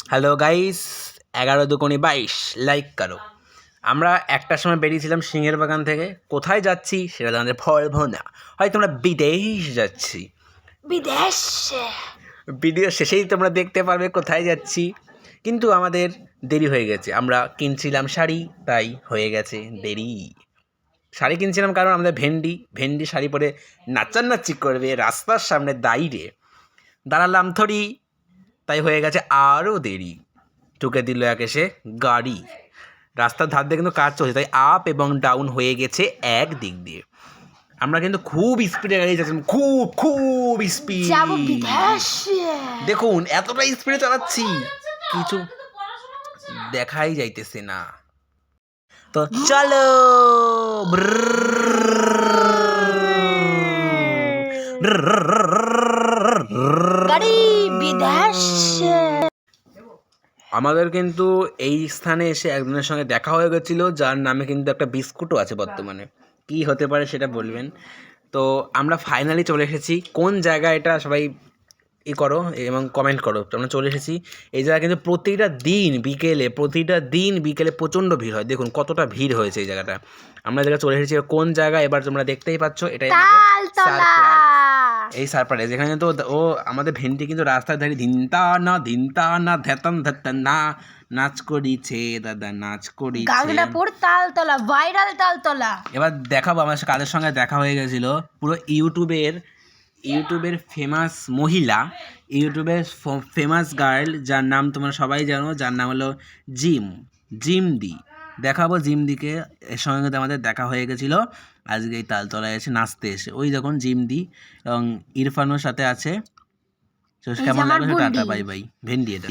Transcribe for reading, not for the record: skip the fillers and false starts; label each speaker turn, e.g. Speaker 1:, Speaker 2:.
Speaker 1: Hello guys, 11-22 like করো। আমরা একটার সময় বেরিয়েছিলাম সিংহের বাগান থেকে। কোথায় যাচ্ছি সেটা জানতে পারবো না, হয়তো আমরা বিদেশ যাচ্ছি। ভিডিও শেষেই তোমরা দেখতে পারবে কোথায় যাচ্ছি। কিন্তু আমাদের দেরি হয়ে গেছে, আমরা কিনছিলাম শাড়ি, তাই হয়ে গেছে দেরি। শাড়ি কিনছিলাম কারণ আমাদের ভেন্ডি শাড়ি পরে নাচানাচি করবে রাস্তার সামনে দাঁড়ালাম থরি, তাই হয়ে গেছে আরও দেরি। ঢুকে দিল এক এসে গাড়ি, রাস্তার ধার দিয়ে কিন্তু কাজ চলছে, তাই আপ এবং ডাউন হয়ে গেছে এক দিক দিয়ে। আমরা কিন্তু খুব স্পিডে গাড়ি চালাচ্ছিলাম, খুব স্পিড। দেখুন এতটা স্পিডে চালাচ্ছি কিছু দেখাই যাইতেছে না। তো চলো আমাদের কিন্তু এই স্থানে এসে একজনের সঙ্গে দেখা হয়ে গেছিলো, যার নামে কিন্তু একটা বিস্কুটও আছে বর্তমানে। কি হতে পারে সেটা বলবেন। তো আমরা ফাইনালি চলে এসেছি। কোন জায়গা এটা সবাই করো এবং কমেন্ট করো। তো আমরা চলে এসেছি এই জায়গায়, কিন্তু প্রতিটা দিন বিকেলে প্রচণ্ড ভিড় হয়। দেখুন কতটা ভিড় হয়েছে এই জায়গাটা। আমরা জায়গায় চলে এসেছি, কোন জায়গা এবার তোমরা দেখতেই পাচ্ছ। এটাই এই সারপ্রাইজ। এখানে তো ও আমাদের ভেন্ডি কিন্তু রাস্তার ধারে ধিনতা না ধ্যাতান না নাচ করিছে দাদা, নাচ করিছে।
Speaker 2: ভাইরাল তালতলা।
Speaker 1: এবার দেখাবো আমার কাদের সঙ্গে দেখা হয়ে গেছিল। পুরো ইউটিউবের ফেমাস মহিলা, ইউটিউবের ফেমাস গার্ল, যার নাম তোমরা সবাই জানো, যার নাম হলো জিমদি। দেখাবো জিমদিকে। এর সঙ্গে কিন্তু আমাদের দেখা হয়ে গেছিলো আজকে এই তালতলায় এসে নাচতে এসে। ওই দেখুন জিমদি এবং ইরফানের সাথে আছে। কেমন লাগবে টাটা বাই বাই ভেন্ডি। এটা